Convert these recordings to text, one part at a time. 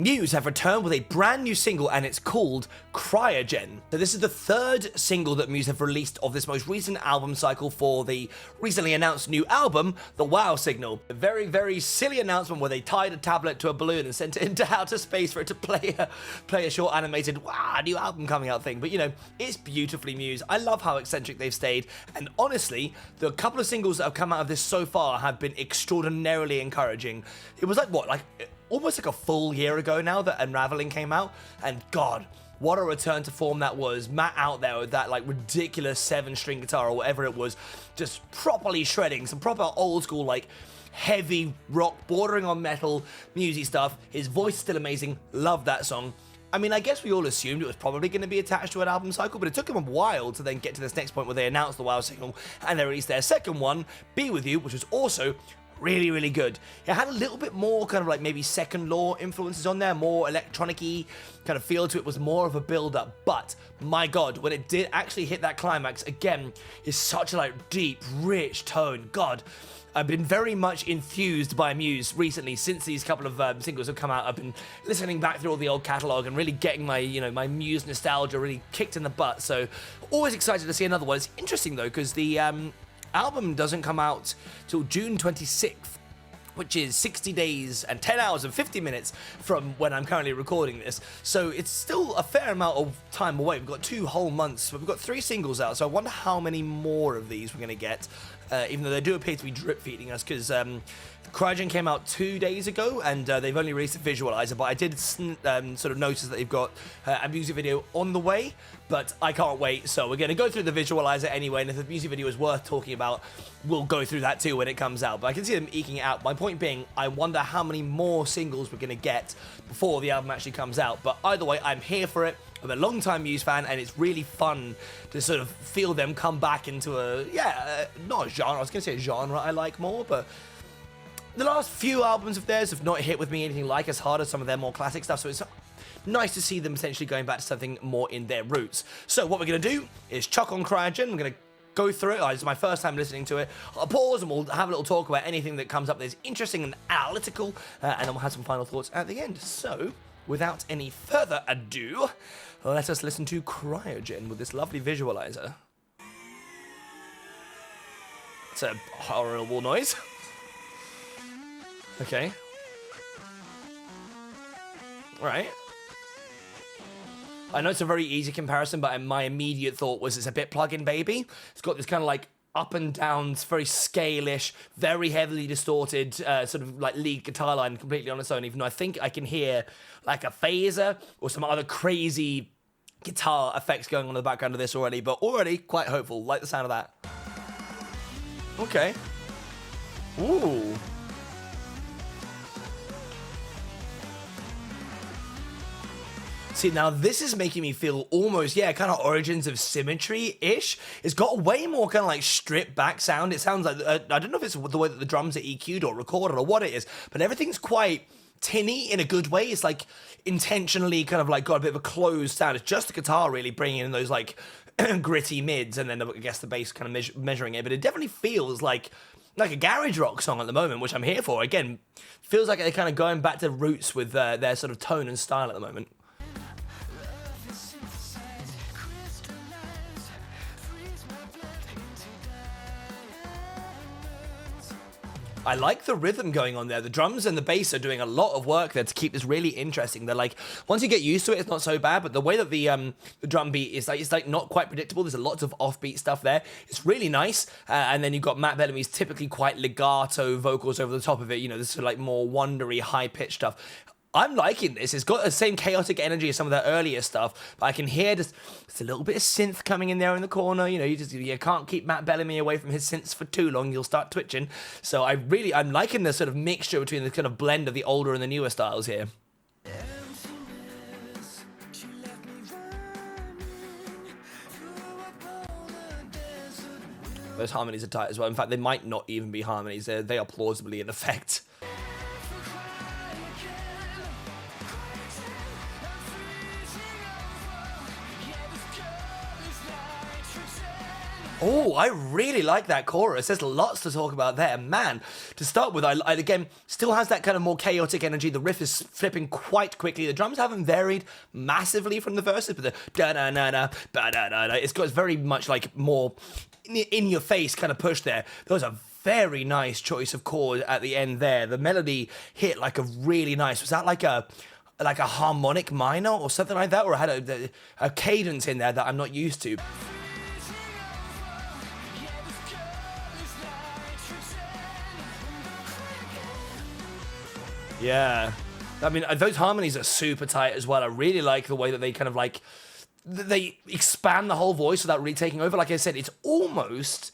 Muse have returned with a brand new single and it's called Cryogen. So this is the third single that Muse have released of this most recent album cycle for the recently announced new album, The Wow Signal. A very, very silly announcement where they tied a tablet to a balloon and sent it into outer space for it to play a short animated, wow, new album coming out thing. But you know, it's beautifully Muse. I love how eccentric they've stayed. And honestly, the couple of singles that have come out of this so far have been extraordinarily encouraging. It was like, what, like almost like a full year ago now that Unraveling came out, and God, what a return to form that was. Matt out there with that like ridiculous 7-string guitar or whatever it was, just properly shredding some proper old school like heavy rock bordering on metal Musey stuff. His voice is still amazing, love that song. I mean, I guess we all assumed it was probably going to be attached to an album cycle, but it took them a while to then get to this next point where they announced the Wow Signal and they released their second one, Be With You, which was also really, really good. It had a little bit more kind of like maybe Second Law influences on there, more electronic-y kind of feel to it, was more of a build-up. But my God, when it did actually hit that climax, again, it's such a like deep, rich tone. God, I've been very much infused by Muse recently since these couple of singles have come out. I've been listening back through all the old catalogue and really getting my, you know, my Muse nostalgia really kicked in the butt. So always excited to see another one. It's interesting though, because the album doesn't come out till June 26th, which is 60 days and 10 hours and 50 minutes from when I'm currently recording this. So it's still a fair amount of time away. We've got 2 whole months, but we've got 3 singles out. So I wonder how many more of these we're going to get, even though they do appear to be drip feeding us, because Cryogen came out 2 days ago, and they've only released a visualizer, but I did sort of notice that they've got a music video on the way, but I can't wait, so we're going to go through the visualizer anyway, and if the music video is worth talking about, we'll go through that too when it comes out, but I can see them eking it out. My point being, I wonder how many more singles we're going to get before the album actually comes out, but either way, I'm here for it. I'm a long-time Muse fan, and it's really fun to sort of feel them come back into not a genre, I was going to say a genre I like more, but the last few albums of theirs have not hit with me anything like as hard as some of their more classic stuff, so it's nice to see them potentially going back to something more in their roots. So what we're going to do is chuck on Cryogen. We're going to go through it. It's my first time listening to it. I'll pause and we'll have a little talk about anything that comes up that's interesting and analytical, and then we'll have some final thoughts at the end. So without any further ado, let us listen to Cryogen with this lovely visualizer. It's a horrible noise. Okay. Right. I know it's a very easy comparison, but my immediate thought was it's a bit Plug-in Baby. It's got this kind of like up and down, very scale-ish, very heavily distorted sort of like lead guitar line completely on its own, even though I think I can hear like a phaser or some other crazy guitar effects going on in the background of this already, but already quite hopeful. Like the sound of that. Okay. Ooh. See, now this is making me feel almost, kind of Origins of Symmetry-ish. It's got way more kind of like stripped back sound. It sounds like, I don't know if it's the way that the drums are EQ'd or recorded or what it is, but everything's quite tinny in a good way. It's like intentionally kind of like got a bit of a closed sound. It's just the guitar really bringing in those like gritty mids, and then I guess the bass kind of measuring it, but it definitely feels like a garage rock song at the moment, which I'm here for. Again, feels like they're kind of going back to roots with their sort of tone and style at the moment. I like the rhythm going on there. The drums and the bass are doing a lot of work there to keep this really interesting. They're like, once you get used to it, it's not so bad, but the way that the drum beat is like, it's like not quite predictable. There's lots of offbeat stuff there. It's really nice. And then you've got Matt Bellamy's typically quite legato vocals over the top of it. You know, this is like more wondery, high-pitched stuff. I'm liking this. It's got the same chaotic energy as some of their earlier stuff, but I can hear just a little bit of synth coming in there in the corner. You know, you can't keep Matt Bellamy away from his synths for too long. You'll start twitching. So I'm liking the sort of mixture between the kind of blend of the older and the newer styles here. Those harmonies are tight as well. In fact, they might not even be harmonies. They are plausibly in effect. Oh, I really like that chorus. There's lots to talk about there. Man, to start with, I again, still has that kind of more chaotic energy. The riff is flipping quite quickly. The drums haven't varied massively from the verses, but the da-da-na-na, ba-da-da-da, it's got very much like more in-your-face kind of push there. That was a very nice choice of chord at the end there. The melody hit like a really nice, was that like a harmonic minor or something like that? Or it had a cadence in there that I'm not used to. Yeah, I mean, those harmonies are super tight as well. I really like the way that they kind of like, they expand the whole voice without really taking over. Like I said, it's almost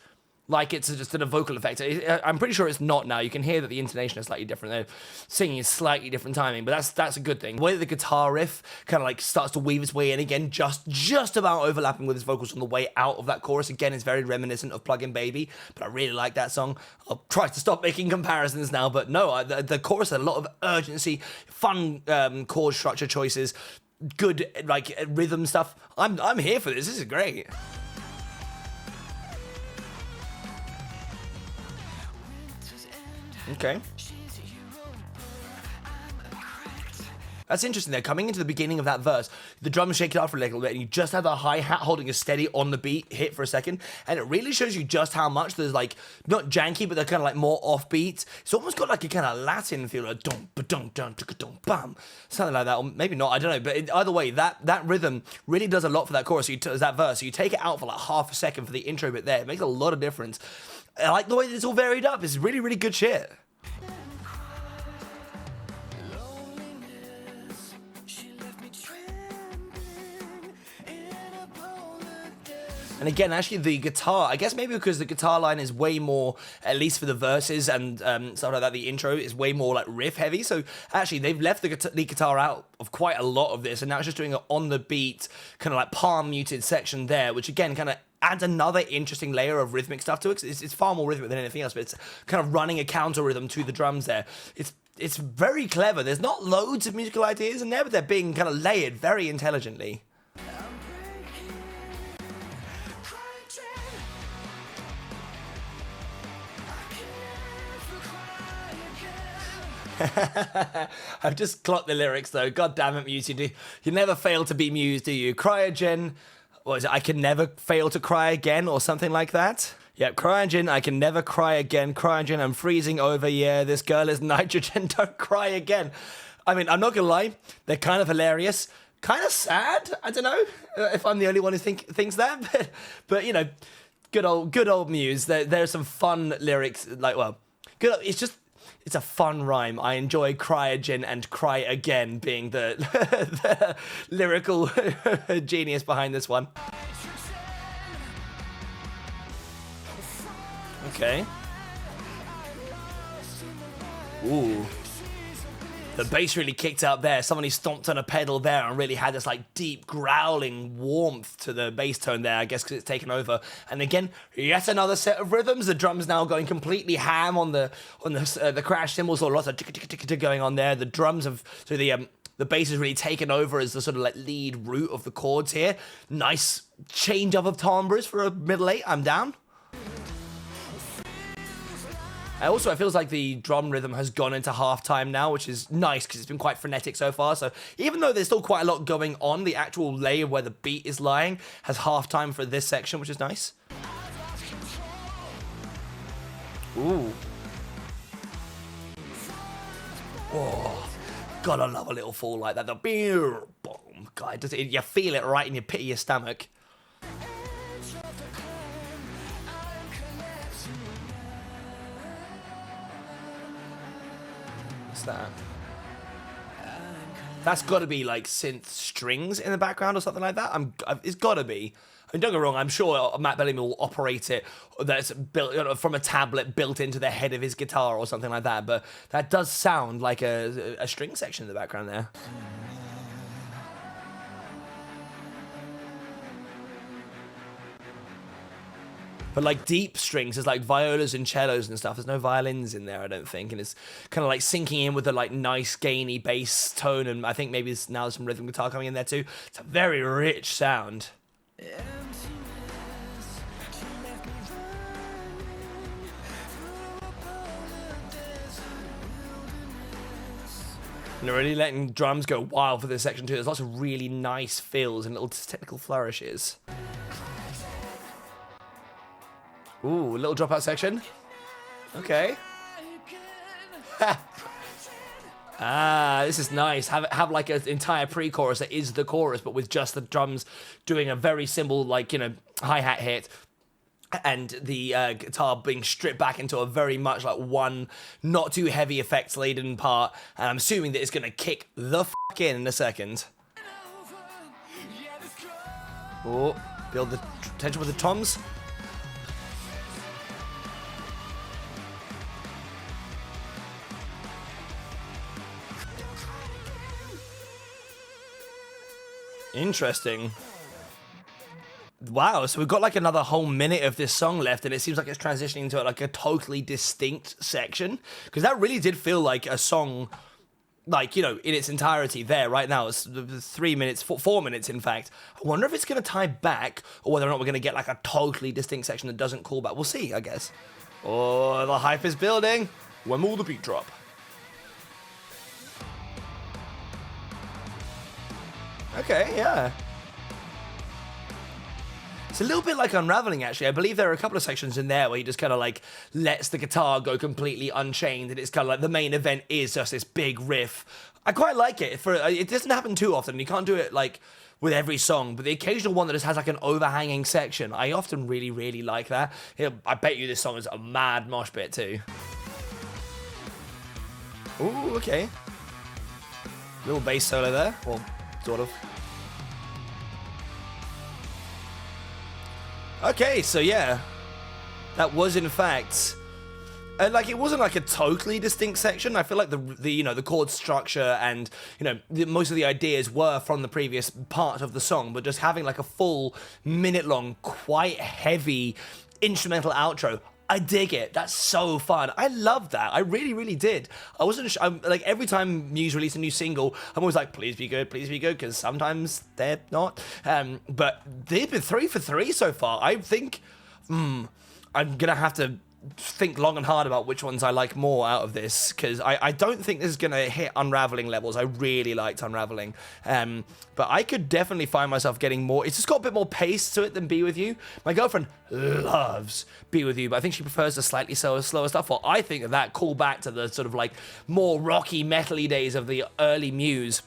like it's just a vocal effect. I'm pretty sure it's not now. You can hear that the intonation is slightly different. They're singing is slightly different timing, but that's a good thing. The way that the guitar riff kind of like starts to weave its way in again, just about overlapping with his vocals on the way out of that chorus, again, is very reminiscent of Plug-in Baby, but I really like that song. I'll try to stop making comparisons now, but no, the chorus had a lot of urgency, fun chord structure choices, good like rhythm stuff. I'm here for this. This is great. Okay. That's interesting there. Coming into the beginning of that verse, the drums shake it up for a little bit, and you just have the hi-hat holding a steady on the beat hit for a second, and it really shows you just how much there's like, not janky, but they're kind of like more offbeat. It's almost got like a kind of Latin feel, like dum ba dum dum dum bam, something like that, or maybe not, I don't know. But either way, that rhythm really does a lot for that chorus. So that verse, so you take it out for like half a second for the intro bit there. It makes a lot of difference. I like the way that it's all varied up. It's really, really good shit. And again, actually, the guitar, I guess maybe because the guitar line is way more, at least for the verses and stuff like that, the intro is way more like riff heavy. So actually, they've left the guitar out of quite a lot of this, and now it's just doing an on the beat, kind of like palm muted section there, which again, kind of adds another interesting layer of rhythmic stuff to it. It's far more rhythmic than anything else, but it's kind of running a counter rhythm to the drums there. It's very clever. There's not loads of musical ideas in there, but they're being kind of layered very intelligently. I've just clocked the lyrics though. God damn it, Muse, you never fail to be Muse, do you? Cryogen, what is it? I can never fail to cry again, or something like that. Yep, Cryogen, I can never cry again. Cryogen, I'm freezing over. Yeah, this girl is nitrogen. Don't cry again. I mean, I'm not gonna lie, they're kind of hilarious, kind of sad. I don't know if I'm the only one who thinks that, but you know, good old Muse. There's some fun lyrics, like, well, good. It's a fun rhyme. I enjoy Cryogen and cry again being the, the lyrical genius behind this one. Okay. Ooh. The bass really kicked out there. Somebody stomped on a pedal there and really had this like deep growling warmth to the bass tone there, I guess because it's taken over. And again, yet another set of rhythms. The drums now going completely ham on the crash cymbals, or lots of tick going on there. The drums have, so the bass has really taken over as the sort of like lead root of the chords here. Nice change up of timbres for a middle eight. I'm down. Also, it feels like the drum rhythm has gone into halftime now, which is nice because it's been quite frenetic so far. So even though there's still quite a lot going on, the actual layer where the beat is lying has halftime for this section, which is nice. Ooh. Oh, gotta love a little fall like that. The beer, boom, God, you feel it right in your pit of your stomach. That? That's got to be like synth strings in the background or something like that. It's got to be. I mean, don't get me wrong. I'm sure Matt Bellamy will operate it. That's built from a tablet built into the head of his guitar or something like that. But that does sound like a string section in the background there. But like deep strings, there's like violas and cellos and stuff. There's no violins in there, I don't think. And it's kind of like sinking in with a like nice gainy bass tone. And I think maybe now there's some rhythm guitar coming in there too. It's a very rich sound. And they're really letting drums go wild for this section too. There's lots of really nice fills and little technical flourishes. Ooh, a little dropout section. Okay. This is nice. Have like an entire pre-chorus that is the chorus, but with just the drums doing a very simple, like, you know, hi-hat hit, and the guitar being stripped back into a very much like one not too heavy effects laden part. And I'm assuming that it's gonna kick the fuck in a second. Oh, build the tension with the toms. Interesting. Wow, so we've got like another whole minute of this song left, and it seems like it's transitioning into like a totally distinct section, because that really did feel like a song, like, you know, in its entirety there right now. It's 3 minutes, 4 minutes in fact. I wonder if it's going to tie back, or whether or not we're going to get like a totally distinct section that doesn't call back. We'll see, I guess. Oh, the hype is building. When will the beat drop? Okay, yeah. It's a little bit like Unraveling, actually. I believe there are a couple of sections in there where he just kind of like lets the guitar go completely unchained, and it's kind of like the main event is just this big riff. I quite like it. It doesn't happen too often. You can't do it like with every song, but the occasional one that just has like an overhanging section, I often really, really like that. I bet you this song is a mad mosh pit too. Ooh, okay. Little bass solo there, well, sort of. Okay, so yeah, that was in fact, like, it wasn't like a totally distinct section. I feel like the you know, the chord structure and, you know, most of the ideas were from the previous part of the song, but just having like a full minute-long, quite heavy instrumental outro. I dig it. That's so fun. I love that. I really, really did. I wasn't like, every time Muse released a new single, I'm always like, please be good, because sometimes they're not. But they've been 3 for 3 so far. I think I'm gonna have to think long and hard about which ones I like more out of this, because I don't think this is gonna hit Unraveling levels. I really liked Unraveling, but I could definitely find myself getting more. It's just got a bit more pace to it than Be With You. My girlfriend loves Be With You, but I think she prefers the slightly slower stuff. Well, I think that call back to the sort of like more rocky, metal-y days of the early Muse.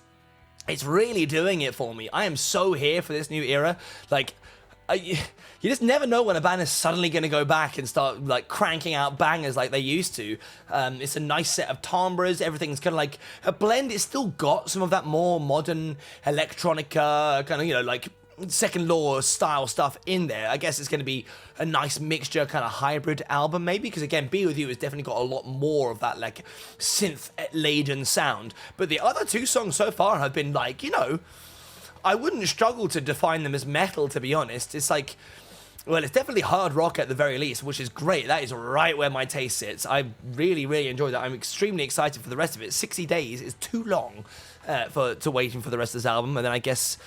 It's really doing it for me. I am so here for this new era. Like, you just never know when a band is suddenly going to go back and start like cranking out bangers like they used to. It's a nice set of timbres. Everything's kind of like a blend. It's still got some of that more modern electronica kind of, you know, like Second Law style stuff in there. I guess it's going to be a nice mixture, kind of hybrid album maybe, because again, Be With You has definitely got a lot more of that like synth-laden sound. But the other two songs so far have been like, you know, I wouldn't struggle to define them as metal, to be honest. It's like, well, it's definitely hard rock at the very least, which is great. That is right where my taste sits. I really, really enjoyed that. I'm extremely excited for the rest of it. 60 days is too long to waiting for the rest of this album, and then I guess,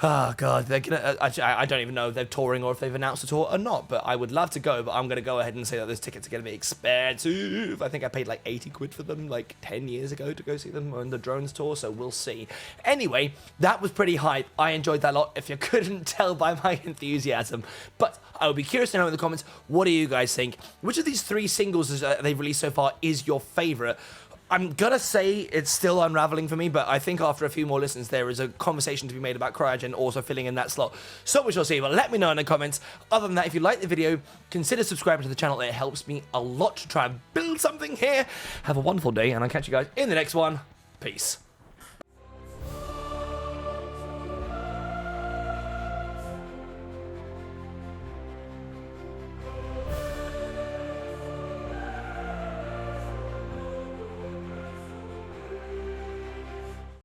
oh god, they're gonna. I don't even know if they're touring or if they've announced a tour or not. But I would love to go. But I'm gonna go ahead and say that those tickets are gonna be expensive. I think I paid like 80 quid for them like 10 years ago to go see them on the Drones tour. So we'll see. Anyway, that was pretty hype. I enjoyed that a lot. If you couldn't tell by my enthusiasm, but I would be curious to know in the comments, what do you guys think? Which of these 3 singles they've released so far is your favorite? I'm gonna say it's still Unraveling for me, but I think after a few more listens, there is a conversation to be made about Cryogen also filling in that slot. So we shall see, but let me know in the comments. Other than that, if you like the video, consider subscribing to the channel. It helps me a lot to try and build something here. Have a wonderful day, and I'll catch you guys in the next one. Peace.